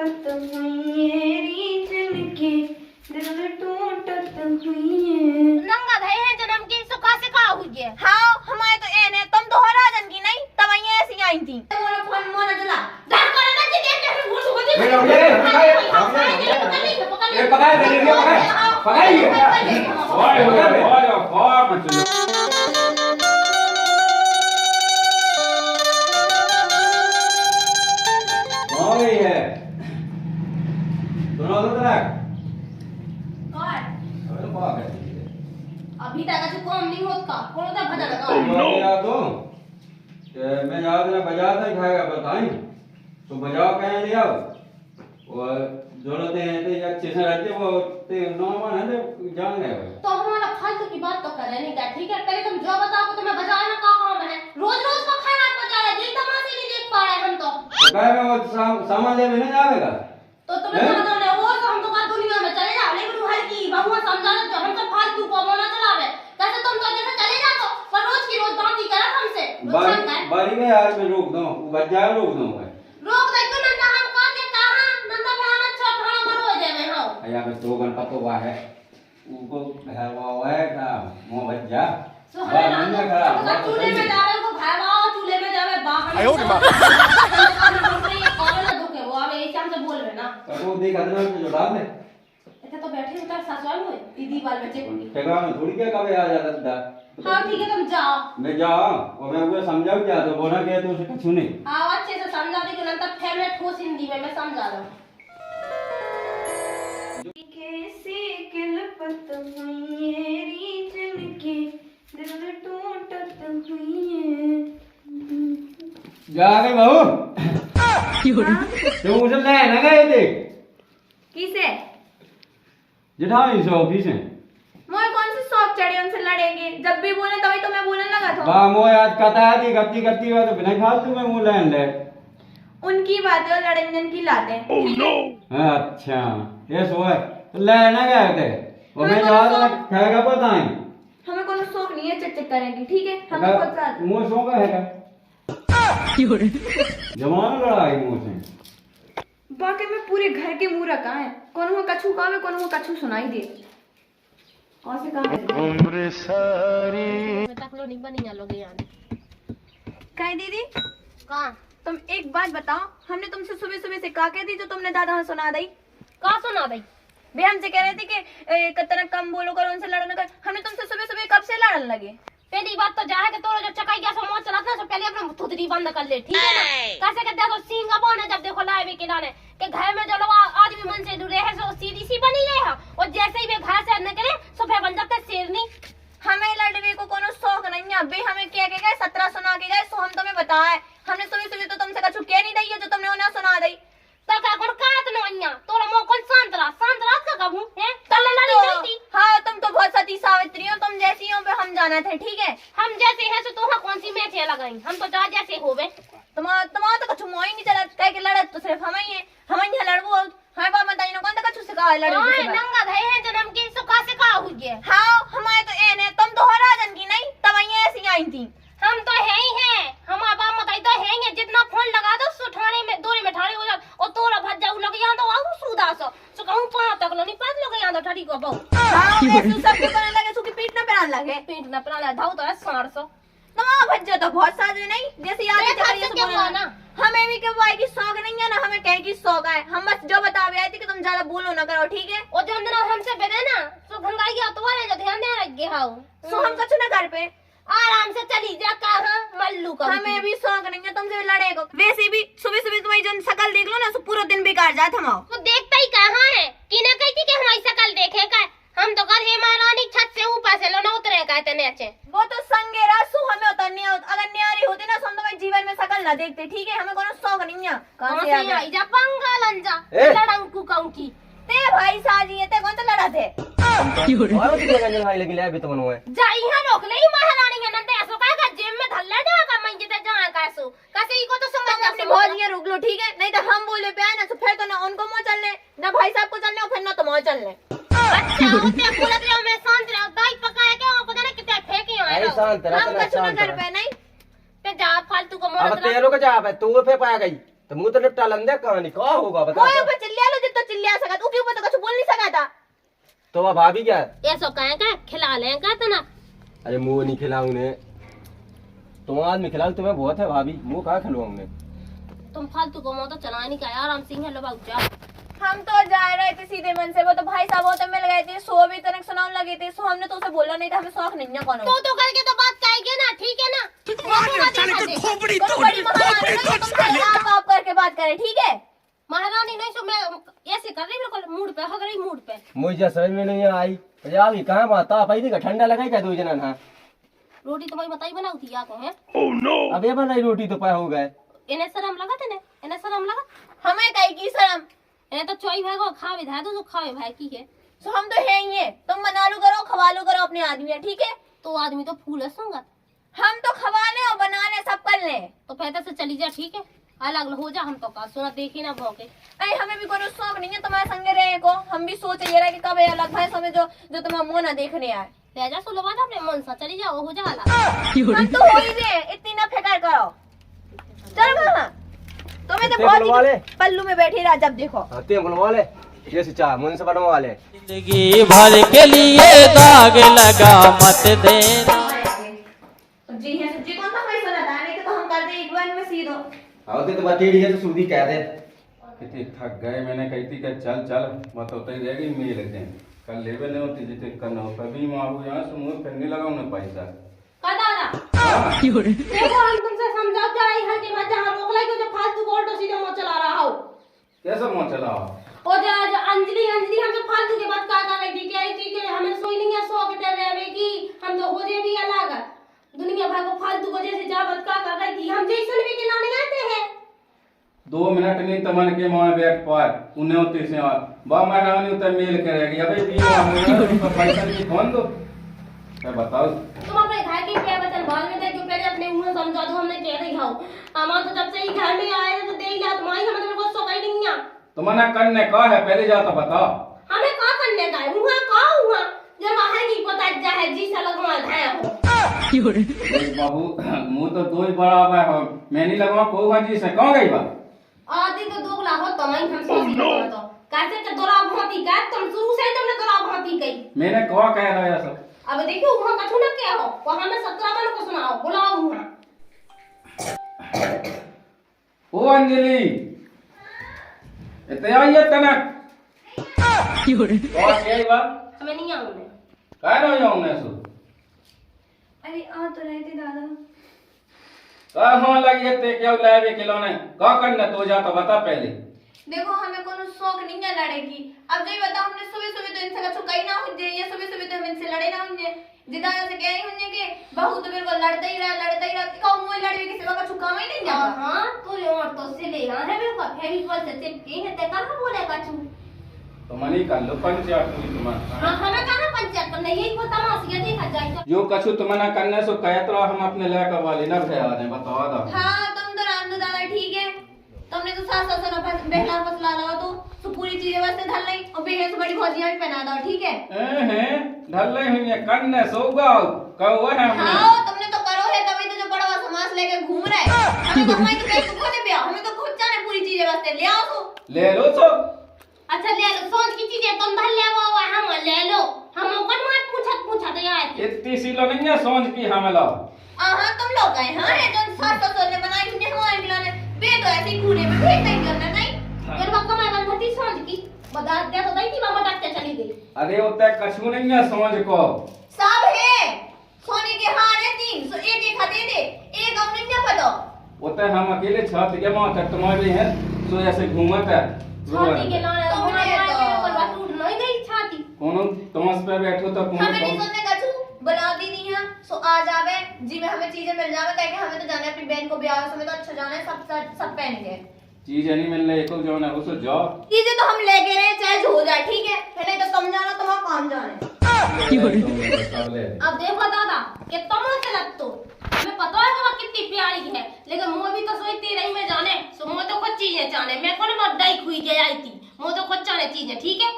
पत हुई रीचन के दिल टूटत हुई नंगा धए है जन्म की सुखा से का हुई है। हाँ हमारे तो एन है, तुम तो हो राजन की नहीं तब ये ऐसी आई थी। मोरा फोन मोना चला डर कर ना कि देख के भूल हो गई। ये पकाए दे ये पकाइए ओए मत ओए है सुनो तो तक कौन अरे बाप है अभी तक कुछ काम नहीं होत का कौन सा भजन लगा या तो मैं याद ना बजा था खाएगा बताई तो बजाओ कहीं ले आओ और जरूरत है तो अच्छे से रहते वो ते नॉर्मल है तो जान गए तो हमारा फालतू की बात तो करे नहीं का ठीक है। पहले तुम जो बताओ तो मैं बजाना का काम है। रोज रोज का खाना बजा रहे दिल तमाशे नहीं देख पा रहे हम तो कहे में वो सामान ले नहीं जाएगा तो तुम्हें पता नहीं वो तो हम तो बात दुनिया में चले जाओ लेकिन हर की बहुआ समझा दो हम तो फालतू को मोना चलावे कैसे तुम तो जैसे चले जाओ पर रोज की रोज बात ही करा हमसे बारी में यार मैं रोक दूं वो बजा रोक दूं मैं रोक दे क्यों नंदा हम का के कहां नंदा पे हम छोट खाना मरो जावे हां अया में तो गन पतो हुआ है उनको है वो है ना मो बजा सो हमें ना चूल्हे में जावे को भाईवा चूल्हे में जावे बाहर आयो रे बाप ये कौन ना दुखे वो आवे ऐसे हमसे बोल रहे ना तो देख अदना में जो डाल दे इतना तो बैठे उतर ससुराल में दीदी बाल बच्चे ठेका में थोड़ी क्या कबे आ जाता हां ठीक है तुम जाओ मैं जाओ और मैं वो समझाऊं क्या तो बोला क्या तो उसे कुछ नहीं हां अच्छे से समझा दे कि नंतर फिर मैं ठोस हिंदी में मैं समझा रहा हूं कैसे किलपत हुई रीचन के दिल टूटत हुई जा गई बहू तो मुझे ले ना गए थे किसे जेठानी से ऑफिस है मोए कौन से शौक चढ़े उनसे लड़ेंगे जब भी बोले तभी तो मैं बोलने लगा था। बा मो आज कता थी गत्ती गत्ती हुआ तो बिना फालतू में मुंह लेन ले उनकी बातें और लड़न की लाते हैं। ओह नो अच्छा ये सो है तो ले ना गए थे और मैं जा रहा खाएगा पता है हमें कोई शौक नहीं है चिट चिट करेंगे ठीक है हमें खुद साथ मुंह सो का है क्या जवान लड़ाई मुंह से बाकी में पूरे घर के मुंह रखा है कौन वो कछु कावे कौन वो कछु सुनाई दे और से कहा उम्र सारी मैं तक लो नहीं बनी लोग यहां कहीं दीदी कहां तुम एक बात बताओ हमने तुमसे सुबह सुबह से कहा कहती जो तुमने दादा हाँ सुना दी का सुना दई वे हमसे कह रहे थे कि कितना कम बोलो कर उनसे लड़ना कर हमने तुमसे सुबह सुबह कब से लड़ने लगे। पहली बात तो जाए कि तोरो जो चकाई गैस में मोच चलाता ना पहले अपना थुतरी बंद कर ले ठीक है ना कैसे कहते हो सींगा बने जब देखो लाए वे किनारे के घर में जो लोग आदमी मन से दूर रहे सो सीधी सी बनी रहे हैं और जैसे ही वे घर से न करे सो फिर बन जाते शेरनी। हमें लड़वे को कोनो शौक नहीं है अबे हमें कह के गए 17 सुना के गए सो हम तुम्हें बताए हमने सुबह सुबह तो तुमसे कछु कह नहीं दी है जो तुमने उन्हें सुना दी तो का कोन कात न अन्या तोरा मो कोन शांत रात का कबू है तले लड़ी नहीं थी। हां तुम तो बहुत सती सावित्री हो तुम जैसी हो पे हम जाना थे ठीक है हम जैसे हैं तो तोहा कौन सी मैच है लगाई हम तो जा जैसे होवे तुम्हारा तो कछु मोई नहीं चला कह के लड़त तो सिर्फ हम ही है हम ही लड़बो हां बाप बताई ना कौन तो कछु सिखा लड़े ओए नंगा धए है जन्म की सुखा से का हुई है। हां हमारे तो एन है तुम तो हो राजन की नहीं तब ये ऐसी आई थी हम तो है ही हैं हमारा बाप बताई तो है ही जितना फोन लगा दो सुठाने में दोरे में ठाड़ी हो जा और तोरा भज जाऊ लग यहां तो आऊ सुदा सो कहूं पा तक लो नहीं पात लोग यहां तो ठाड़ी को बहु हां ऐसे सब के करने लगे सुकी पीट ना पेरान लगे पेट ना पराला धाऊ तो 400 तुम्हारा भज्जा तो बहुत साजे नहीं जैसे याद है खर्च क्या हुआ ना हमें भी के भाई की शौक नहीं है ना हमें कह की शौक है हम बस जो बता भी आए थे कि तुम ज्यादा बोलो ना करो ठीक है और जो अंदर हमसे बेदे ना सो गंगाई गया तो वाले जो ध्यान दे रख गया हाउ सो हम कछु ना कर पे आराम से चली जा कहां मल्लू का हमें भी शौक नहीं है तुमसे लड़ेगा वैसे भी सुबह सुबह तुम्हारी जो शकल देख लो ना तो पूरा दिन बेकार जात हमाओ तो देखता ही कहां है किने कही थी कि हमारी शकल देखे का हम तो कर हे महारानी छत से ऊपर से लो ना उतरे का इतने अच्छे वो तो संगे रासु हमें उतरनी अगर न्यारी होती ना तो हम तुम्हारे जीवन में शकल ना देखते ठीक है हमें कोनो शौक नहीं है कहां से आ जा पंगाल अंजा लड़ंकू काउंकी ते भाई साजी है ते कौन तो लड़ा थे और कितने गंजन भाई लगी ले अभी तो बनवा है जा यहां रोक ले महारानी है नंदे ऐसो का जेब में धल्ला जा का मैं जिते जा कैसो कैसे ई को तो समझ जा अपनी भौजियां रोक लो ठीक है नहीं तो हम बोले पे आए ना तो फिर तो ना उनको मुंह चलने ना भाई साहब को चलने और फिर ना तो मुंह चलने अच्छा होते बोलत रहो मैं शांत रहो दाई पकाया के आपको जाने कितने फेंके हो अरे शांत रह हम कछु ना कर पे नहीं ते जा फालतू को अब मोर तेरो का जा तू फे पाया गई तो मुंह तो निपटा लंदे कहानी का होगा बता कोई ऊपर चिल्ला लो जितना चिल्ला सका तू के ऊपर तो कुछ बोल नहीं सका था। तो अब भाभी क्या ऐसा कहें का खिला लें का तना। अरे मुंह नहीं खिलाऊं ने तुम आदमी खिलाओ तुम्हें बहुत है भाभी मुंह कहाँ खिलवाऊं ने तुम फालतू को मुंह तो चला नहीं का यार हम सिंह लो बाबू जा। हम तो जा रहे थे सीधे मन से, वो तो भाई साहब वो तो मिल गए थे, सो भी तनक सुनाने लगे थे, सो हमने तो उसे बोला नहीं था, हमें शौक नहीं है कौन तो करके तो बात कहेंगे ना, ठीक है ना। आप करके बात करें, ठीक है। महारानी नहीं सो मैं ऐसे कर रही बिल्कुल मूड पे हो गई मूड पे। मुझे समझ में नहीं आई पंजाबी कहाँ बाता पाई थी ठंडा लगाई क्या दो जना ना रोटी तो मैं बताई बनाऊ थी या को है। अब ये बनाई रोटी तो पाए हो गए इन्हें शर्म लगा थे ने इन्हें शर्म लगा हमें कहीं की शर्म इन्हें तो चोई भाई को खावे था तो खावे भाई की है। सो हम तो है ही है, तुम बना लो करो खवा लो करो अपने आदमी है, ठीक है। तो आदमी तो फूल है संगत हम तो खवा ले और बना ले सब कर ले तो पैदा से चली जा, ठीक है। अलग हो जा हम तो का सुना देखी ना भौके। अरे हमें भी कोई शौक नहीं है तुम्हारे संग रहे को, हम भी सोच ये रहे कि कब अलग भाई हमें जो तुम्हारा मुंह ना देखने आए ले जा सुलो बात अपने मन से चली जाओ हो जा अलग। हम तो हो ही गए, इतनी ना फिकर करो। चल वहाँ तुम्हें तो बहुत पल्लू में बैठे रहा जब देखो ते बनवा ले ये चाह मन से बनवा ले जिंदगी भर के लिए दाग लगा मत देना। जी है सच्ची कौन सा पैसा लगा नहीं तो हम कर दे एक बार में सीधो आओ तो टेढ़ी है तो सुधी कह दे कितने थक गए, मैंने कही थी कि चल चल मत होता ही रहेगी मिल लेते हैं कल लेवे नहीं होती जितने करना हो कभी मारू यहाँ से मुँह फिर नहीं लगाऊ ना पैसा दादा देखो हम तुमसे समझा जा रही है कि मैं जहां रोक लाई जो फालतू को उल्टो सीधे मुंह चला रहा हूं। कैसा मुँह चला और जो अंजलि अंजलि हमसे फालतू की बात कर रही थी कि आई थी कि हमें सोई नहीं है सो के रहवे की हम तो हो जे भी अलग दुनिया भर को फालतू को जैसे जा बात कर रही थी हम जैसन भी खिलाने आते हैं 2 मिनट नहीं तो मन के माँ बैठ पाए उन्हें होते से बा महारानी उतर मेल करेगी अबे भी पैसा नहीं कौन दो मैं बताओ तुम अपने घर की क्या बचन बाद में देखो पहले अपने मुंह समझा दो हमने कह नहीं खाओ हमारा तो जब से ही घर में आए तो दे लिया तुम्हारी हमें को सो कहीं नहीं है तो मना करने का है पहले जा तो बताओ हमें का करने का है मुंह का हुआ जब बाहर की पता जा है जी सा लगवा है बाबू मुंह तो 2 ही बराबर हो मैं नहीं लगवा को जी से कौन गई बा आदि तो दोगला हो तो मैं हम सोची तो कैसे के दोला भांति का तुम शुरू से तुमने दोला भांति कही मैंने कहा कह रहा है सब अब देखियो वहां कछु ना क्या हो वहां में 17 बन को सुनाओ बुलाओ वहां ओ अंजलि इतने आई है तनक और क्या बा हमें नहीं आऊंगे कह रहा हूं मैं सो अरे आ तो रहे थे दादा कहां लगी ते क्यों लावे खिलौने का करना तो जा तो बता पहले देखो हमें कोनो शौक नहीं है लड़े की, अब जो बताओ हमने सुबह सुबह तो इनसे कछु कहीं ना हुए ये सुबह सुबह तो हम इनसे लड़े ना हुए जिदा से कह रही हुए कि बहू तो मेरे को लड़ता ही रहा का मुंह लड़वे के सिवा कछु काम ही नहीं जाता। हां तो ले और तो से ले रहा है मेरे को फेविकॉल से चिपके है ते कहां बोले कछु तो मनी कर लो पंचायत में तुम्हारा हां हमें कहां पंचायत करना यही को तमाशा देखा जाए जो कछु तुम्हारा करने सो कहत रहो हम अपने लेकर वाले ना भया दे बताओ दा हां तुम तो राम दादा ठीक है तुमने तो सास ससुर बहला फसला लगा तो पूरी चीजें वास्ते धल नहीं और बेहे से बड़ी भौजियां भी पहना दो, ठीक है हैं धल नहीं हुई है करने सोगा कहो है हमने हां तुमने तो करो है तभी तो जो बड़ा समाज लेके घूम रहा है हमें तो हमारी तो पैसे को दे बिया हमें तो खुद जाने पूरी चीजें वास्ते ले आओ तो ले लो सो अच्छा ले लो सोच की चीजें तुम धल ले वो हम ले लो हम ओकन मत पूछा तो यार इतनी सिलो नहीं है सोच की हम लाओ हां तुम लोग गए हां ये जो सास ससुर ने बनाई हुई है हमारे खिलाने बे तो ऐसे ही कूड़े में फेंक नहीं करना नहीं फिर वक्त मैं बंद थी सोच की बता दे तो दई थी मामा टक के चली गई अरे उतने कछु नहीं है सोच को सब है सोने के हार है 3 सो एक एक दे दे एक हम नहीं पता उतने हम अकेले छत के मां तक तुम्हारे हैं तो ऐसे घूमत है छाती के लाने तुमने पर बात टूट नहीं गई छाती कोनो तुमस पे बैठो तो हमें नहीं सुनने का छू बना दी नहीं है सो आ जावे जी में हमें चीजें मिल जावे कह के हमें तो जाना है अपनी बहन को ब्याह समय तो अच्छा जाना है सब पहन के चीज नहीं मिल रही एको जो ना उसो जाओ चीजें तो हम लेके रहे चाहे जो हो जाए ठीक है फिर नहीं तो तुम जाना तुम्हारा काम जाने अब देखो दादा कि तुम चलत तो हमें पता है कि वो कितनी प्यारी है लेकिन मुझे भी तो सोचती रही मैं जाने सो मुझे तो कुछ चीजें जाने मैं कौन मत डाई हुई के आई थी मुझे तो कुछ जाने चीजें ठीक है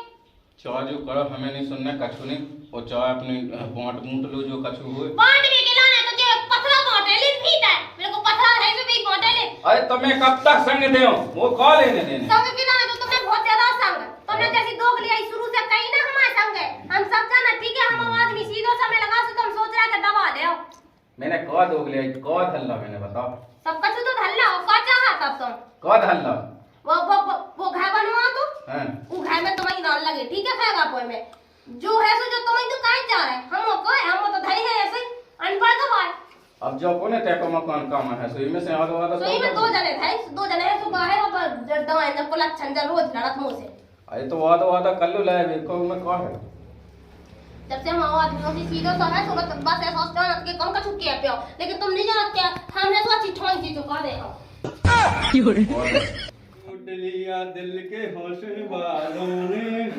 चाह जो करो हमें नहीं सुनना कछु नहीं और चाह अपनी बांट मूट लो जो कछु हुए बांट भी खिलाना तो जो पथरा बांटे ले भी है मेरे को पथरा है जो भी बांटे ले अरे तुम्हें कब तक संग दे वो कॉल लेने देने संग की ना तो तुमने बहुत ज्यादा संग तुमने जैसी दोगली आई शुरू से कहीं ना हमारे संग है हम सब जाना ठीक है हम आदमी सीधो समय लगा से तुम सोच रहे कि दबा दे मैंने कौन दोगली आई कौन हल्ला मैंने बताओ सब कुछ तो हल्ला हो का चाहा तब तुम कौन हल्ला वो घर बनवा तो हैं वो घर में तुम्हारी नाल लगे ठीक है खाएगा पोए में जो है सो जो तुम्हारी तो काहे जा रहे हम तो धई है ऐसे अनपढ़ तो भाई अब जो कोने ते को मकान काम है सो इनमें से आधा सो में दो जने थे दो जने है सो बाहर ऊपर दवाई न को लक्षण जल रोज लड़त मुंह से अरे तो आधा कल्लू लाए भी को में कौन है जब से हम आदमियों से सीधो तो है सो बस ऐसा सोचते हैं कि कम का छुट्टी है पियो लेकिन तुम नहीं जानते क्या हमने तो अच्छी ठोई सी चुका दे उठ लिया दिल के हौसले बालों ने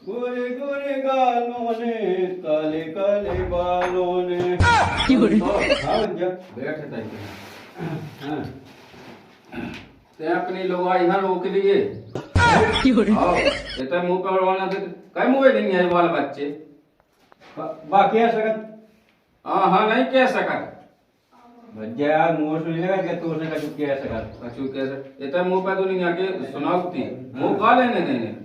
गोरे गोरे गालों ने काले काले बालों ने बैठ ते अपनी लोग यहाँ रोक लिए ये तो मुंह पर वाला कई मुंह नहीं है वाले बच्चे बाकी है सकत हाँ नहीं कह सकत भज्जा यार मुंह सुन लेगा कि तू उसने कछु कह सकत कछु कैसे ये तो मुंह पे तो नहीं आके सुनाती मुंह का लेने देने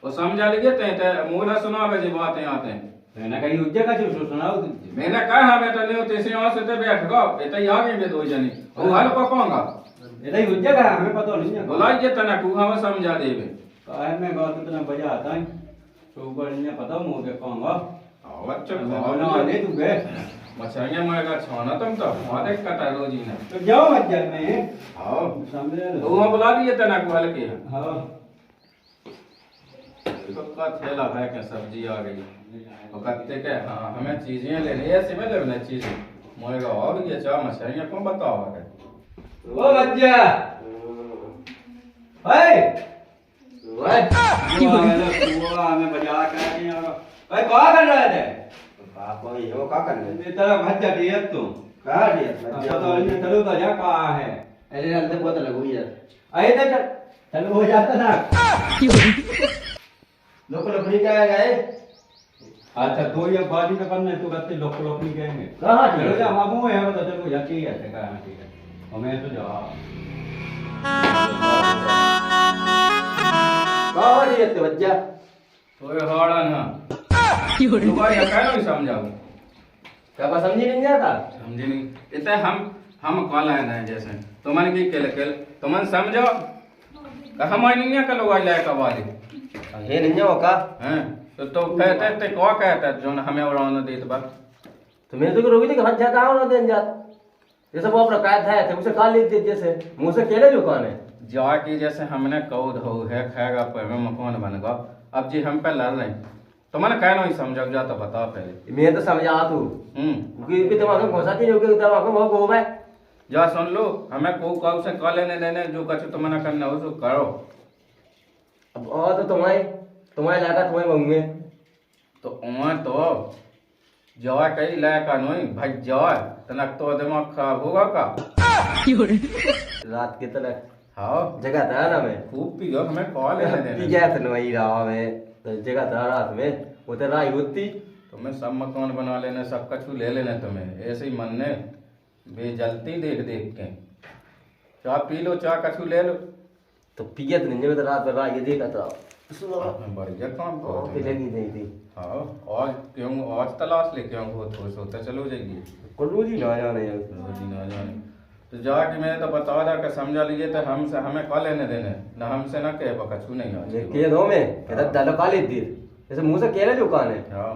वो समझा लीजिए ते मुंह ना सुनावे जी बातें आते हैं मैंने कहीं उज्जा का जो सुनाओ तुझे मैंने कहा बेटा नहीं होते से वहां से बैठ गो ये तो आगे में दो जनी वो हल पकाऊंगा ये नहीं उज्जा का हमें पता नहीं है बुलाइए तना तू हमें समझा देवे काहे में बात इतना बजा आता है तो ऊपर नहीं पता मुंह के कहूंगा बच्चों बोलना वाले तू गए मछलियां मरेगा छाना तुम तो आधे कटा रोजी ना तो जाओ मज्जा में आओ समझे तो वहां बुला दिए तना को हल के हां का थैला है क्या सब्जी आ गई और कत्ते के हाँ हमें चीजें ले रही है ऐसे में लेना चीज मोएगा और ये चाह मछलियां कौन बताओ है ओ मज्जा ओए वो हमें बजा कर नहीं और भाई क्या कर रहे थे बाप ये वो क्या कर रहे ये तेरा भज्जा दिया तू कहाँ दिया तो ये चलो तो जा कहाँ है अरे अंदर बहुत लगू यार आए तो चलो हो जाता ना लोग लकड़ी क्या गए अच्छा तो ये बाजी का करना है तो करते लोग नहीं कहेंगे कहाँ चलो जा मामू है तो चलो जाती है कहाँ ठीक है हमें तो जा कहाँ दिया ते बच्चा तो ये हाड़ा ना तुम्हारी कहना भी समझाओ क्या बात समझी नहीं आता समझे नहीं इतने हम कॉल आए ना जैसे तुमन की केल तुमन समझो हम नहीं कर लो लाए कवाली ये नहीं हो का हैं तो कहते ते को कहता जो हमें उड़ाना देत बा तो मेरे तो रोगी थी घर जाता हूँ ना दिन जात ये सब वो अपना कायद है थे उसे काल लेते जैसे मुंह से केले जो कौन है जा की जैसे हमने कौद हो है खाएगा पर में मकान बनेगा अब जी हम पे लड़ रहे हैं तो मैंने कहना ही समझ जा तो बता पहले मैं तो समझा तू क्योंकि दिमाग में घुसा थी क्योंकि दिमाग में बहुत गोब है जा सुन लो हमें को कब से कॉल लेने देने जो कछु तो मना करना हो तो करो अब और तो तुम्हारे लगा तुम्हारे बहूंगे तो वहाँ तो जवा कहीं लायका नहीं भाई जवा तनक तो दिमाग खराब होगा का रात के तरह हाँ जगह था ना मैं खूब पियो हमें कॉल लेने पी देने गया था वही रहा मैं तो जगह था रात में वो तो राई होती तुम्हें सब मकान बना लेने सब कछु ले लेने तुम्हें ऐसे ही मन ने बेजलती देख देख के चाह पी लो चाह कछु ले लो तो पी गया तो नहीं मैं तो रात में राई देखा था बढ़िया काम करो फिर लगी नहीं थी हाँ और क्यों आज तलाश ले क्यों हो तो सोता चलो जाइए कोई रोज ही ना जाने यार रोजी ना जाने तो जाके मैंने तो बता रहा कि समझा लीजिए तो हमसे हमें कॉल लेने देने ना हमसे ना कहे कछु नहीं आज के दो में कहता दादा काली दी जैसे मुंह से कह रहे जो कान है हाँ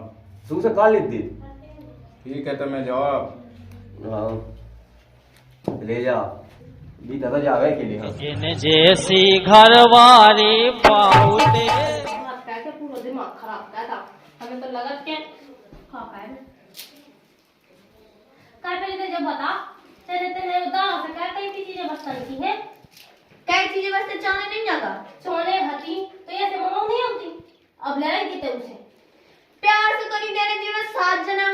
मुंह से काली दी ठीक है तो मैं जवाब हाँ ले जा भी दादा जावे के लिए हाँ जिन जैसी घरवारी पाउते बात कह के पूरा दिमाग खराब कर था हमें तो लगा के हाँ काय पहले तो जब बता तेरे तेरे उदास से काय कई चीजें बताई थी है कई चीजें बस चाने नहीं जाता सोने हती तो ये से मनो नहीं होती अब ले रही थी उसे प्यार से तो नहीं देने दिए 7 जन्म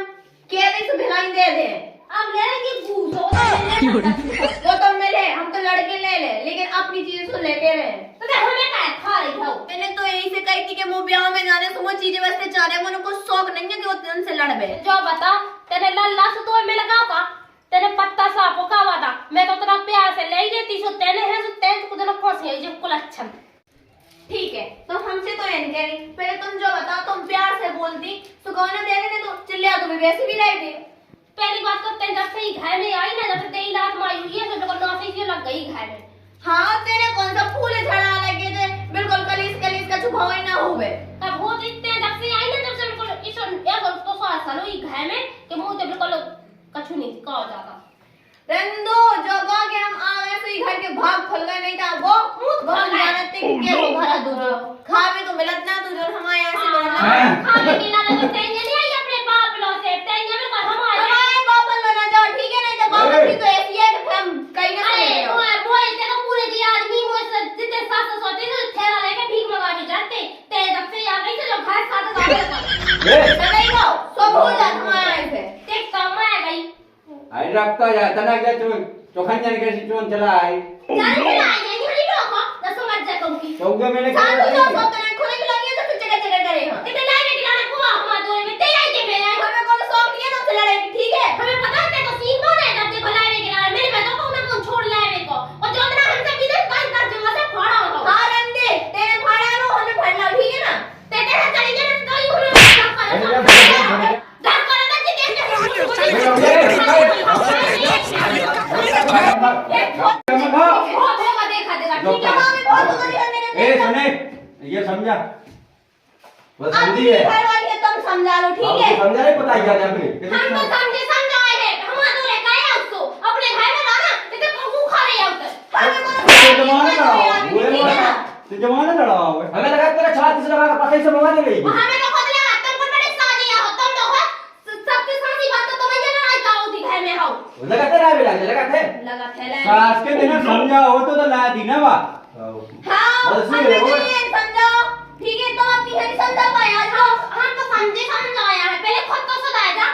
कह दे तो भिलाई दे दे अब ले रही की घूस हो वो तो मिले हम तो लड़के ले ले लेकिन अपनी चीजें तो लेके रहे तो मैं हमें काय खा रही था मैंने तो यही से कही थी कि वो ब्याह में जाने तो वो चीजें बस चाह रहे हैं उनको शौक नहीं है कि वो उनसे लड़बे जो बता तेरे लल्ला से तो में लगाओ का तेने पत्ता सा पकावा था मैं तो तेरा प्यार से ले ही लेती सो तेने है सो तेन को देना फंसी है जो कुलच्छन। ठीक है तो हमसे तो ये नहीं कह रही, पहले तुम जो बताओ, तुम प्यार से बोलती तो कौन देने ने तो चिल्ला तुम्हें वैसे भी रहे थे। पहली बात तो तेन जब से ही घर में आई ना, जब से तेरी लात मारी हुई है तो बिल्कुल नौसे से लग गई घर में। हाँ तेरे कौन सा फूल झड़ा लगे थे, बिल्कुल कलीस कलीस का छुपाव ही ना हुए। तब वो इतने जब से आई ना, जब से बिल्कुल इस या तो साल हुई घर में कि मुंह ते बिल्कुल कछु नहीं कहा जाता। रंदो जो कहा कि हम आ गए तो ये घर के भाग खुल गए, नहीं था वो बहुत मेहनत थी कि कैसे भरा दूध खावे तो मिलत ना तू जो हमारे यहाँ से मिलना खाने की लालच से तेरे नहीं आई अपने बाप लो से तेरे में कर हमारे बाप लो ना जाओ, ठीक है नहीं तो बाप की तो ऐसी है कि हम कहीं ना अरे चले वो वो इतने तो पूरे जी आदमी वो जितने सास सोते थे थैला लेके भीख मंगा के जाते तेरे जब से आ गई तो जो घर साथ गावे नहीं गो सब हो जात हमारे से देख कम आ गई आई रखता जा तना के चोखन जन के चोन चला आई जाने के ना ये नहीं हरी रोको दस समझ जा तुम की चौके मैंने साधु जो सब तना खुले के लगी है तो जगह जगह करे हो इतने लाए के लाने को हमारे दो में तेरे आई के मेरे आई हमें कौन शौक नहीं है तुमसे लड़ाई की, ठीक है हमें पता है तेरे को सीन कौन है जब देखो लाए के लाने मेरे मैं तो कहूं ना कौन छोड़ लाए मेरे को और जो इतना हमसे विदेश का जगह से फाड़ा हो हाँ रंदे तेरे फाड़ा लो हमें फाड़ लो, ठीक है ना तेरे चली जाने तो ही उन्हें डर कर ना कि ए सुने ये समझा बस समझी है तुम समझा लो, ठीक है समझा नहीं पता क्या आपने हम तो समझाए हैं हम अधूरे काहे उसको अपने घर में लाना इतने भूख खा रहे हैं तो जमाना लड़ाओ हमें लगा तेरा छाती से लगा पता ही से मंगा दे गई हमें तो खुद लगा तुम को बड़े साजिया हो तुम लोग सबसे सासी बात तो तुम्हें जाना आई का होती घर में हो लगा तेरा भी लगा थे लगा थैला सास के दिन समझा हो तो ला दी ना बा हाँ बस हमें ये तो ये समझाओ, ठीक है तो आप नहीं समझा पाए आज हम तो समझाया है पहले खुद तो सुधार जा।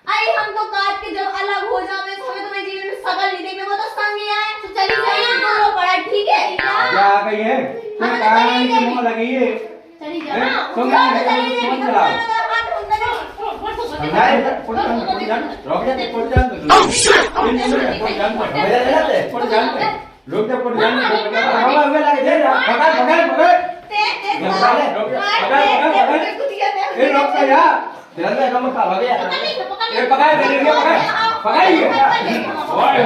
अरे हम तो काट के जब अलग हो जावे तो हमें तुम्हें जीवन में सकल नहीं देखने वो तो संग ही आए तो चली जाइए दोनों पड़ा, ठीक है क्या कही है तुम कहा कि मुंह लगी है चली जा ना सुन सुन चला समझाए पुट जान रोक जा पुट जान पुट जान लोग जब पुट जान हवा में लगे दे पकड़ पकड़ पकड़ ए रोक जा यार तेरा में कम खा गया ए पकड़ दे ये पकड़िए ओए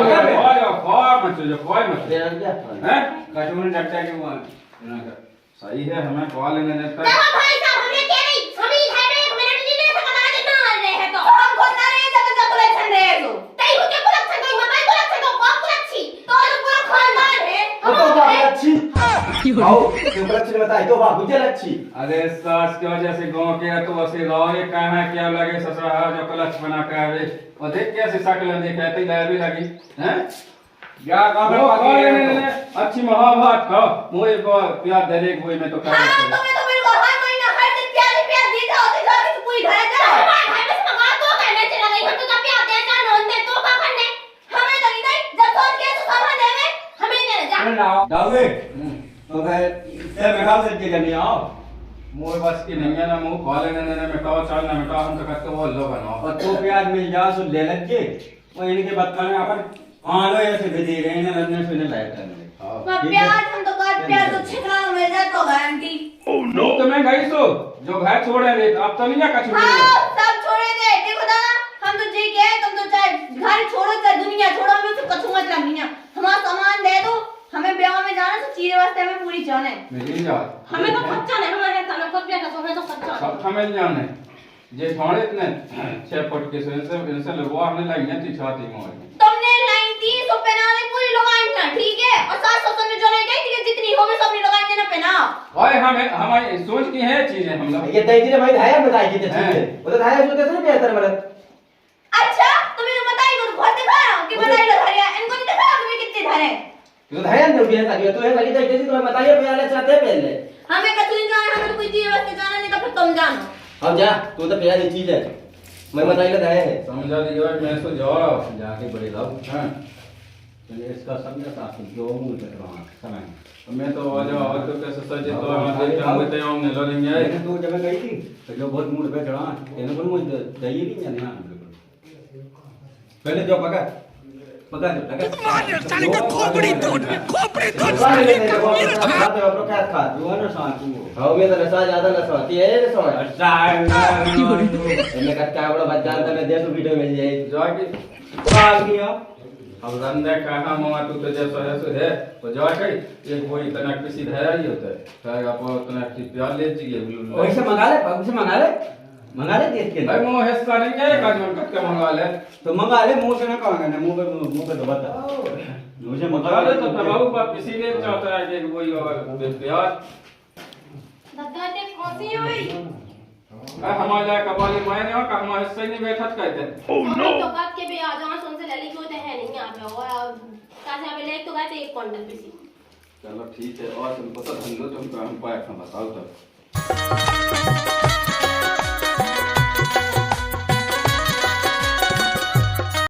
मत जो कोई मत तेरा क्या हैं कटुन डटता है कि सही है हमें कॉल लेने देता देखो भाई साहब हमने कह रही हम ही घर में 1 मिनट नहीं दे सकता आज ना आ रहे हैं तो हम खुद ना रहे जब तक तुले छन रहे हो तई हो के कुलच्छन गई मताई कुलच्छन तो बाप कुलच्छी तो जो पूरा खानदान है वो तो बात अच्छी आओ तुम अच्छी बताई तो बात मुझे अच्छी अरे सास की वजह से गांव के तो ऐसे रौरे कहां क्या लगे ससुरा जो कलच बना के आवे और देख कैसे शकल देखते ही लहर भी लगी हैं क्या काम है अच्छी महाभारत का मुझे प्यार दे कोई में तो क्या हाँ तुम्हें तो बिल्कुल हर महीना हर दिन प्यार दी जाओ तो पूरी घर जा हमारे घर में मंगा तो कहने चला गई हम तो जब प्यार दे जा नोन दे तो का करने हमें तो नहीं दे जब सोच के तो सामान देवे हमें दे जा अरे लाओ दावे तो भाई ये मेरा से के नहीं आओ मोर बस की नहीं है ना मुंह खा लेने देने में कहो चल ना बेटा हम तो कहते वो लो बनाओ और तो प्याज मिल जा सो ले लगे और इनके बत्ता में अपन हां लो ऐसे भेज रहे हैं लड़ने से नहीं लायक है प्यार हम तो काट प्यार तो छिकरा मिल जाए तो गारंटी नो तो मैं गई सो जो घर छोड़े रे अब तो नहीं का छोड़ हाँ सब छोड़े दे देखो दादा हम तो जी के तुम तो चाहे घर छोड़ो चाहे दुनिया छोड़ो हमें तो कछु मत करनी है हमारा सामान दे दो हमें ब्याह में जाना तो चीरे वास्ते हमें पूरी जान है मिल जा हमें तो खर्चा नहीं हमारे खाना खुद पे तो हमें तो खर्चा सब हमें जाने जे थोड़े इतने 6 फुट के इनसे लगवा हमने लाइयां थी छाती में तुमने लाइन 300 पहनाने पूरी लगाई ना ठीक है और 700 में जो नहीं गई थी जितनी हो में सब लगाई ना पहना ओए हमें हमारी सोच की है चीजें हम लोग ये दही ने भाई धाया बताई की चीज वो तो धाया जो कैसे बेहतर मतलब अच्छा तुम्हें तो बताई तो बहुत दिखा कि बताई लो धरिया इनको नहीं दिखा तुम्हें कितने धरे तो धाया ने भी है तो है वाली दही तो बताइए पहले चाहते पहले हमें कछु नहीं जाना हमें तो कोई चीज वास्ते जाना नहीं तो फिर तुम जानो अब जा तू तो प्यारी चीज है मैं बताई ले धाया है समझा दियो मैं तो जाओ जाके बड़े लाओ हां चलिए इसका समझा साथ जो मूल पे रहा समय मैं तो आ जाओ और तो कैसे सजे तो हम देख के मुझे तो हमने लड़ेंगे लेकिन तू जब गई थी तो जो बहुत मूड पे चढ़ा इन्हें बोल मुझे चाहिए नहीं जाने हां बिल्कुल पहले जो पका पकड़ लगा साले का खोपड़ी तोड़ अपना क्या खा वो ना सांस वो हां में तो नशा ज्यादा नशा होती है नशा अच्छा मैं कहता है बड़ा बच्चा था मैं देखो वीडियो मिल जाए जाके भाग गया अब रंदे कहा मामा तू तो जैसा है तो जाके एक वही तना किसी है ही होता है चाहे आप तना की प्यार ले चाहिए वैसे मंगा ले देख के भाई मुंह हिस्सा नहीं है काज मन कट के मंगा ले तो मंगा ले मुंह से ना कहांगे ना मुंह पे तो बता मुझे मंगा ले तो बाबू बाप इसीलिए चाहता है कि वही प्यार दादा ते कौसी हुई हमारा कबाली मैंने और का हमारा हिस्सा ही नहीं बैठा कहते तो बात के भी आ जाओ सुन से लली को तो है नहीं यहाँ पे और कासे अबे ले तो गए थे 1 क्विंटल पीसी चलो ठीक है और तुम पता हम लो तुम हम पाए बताओ तो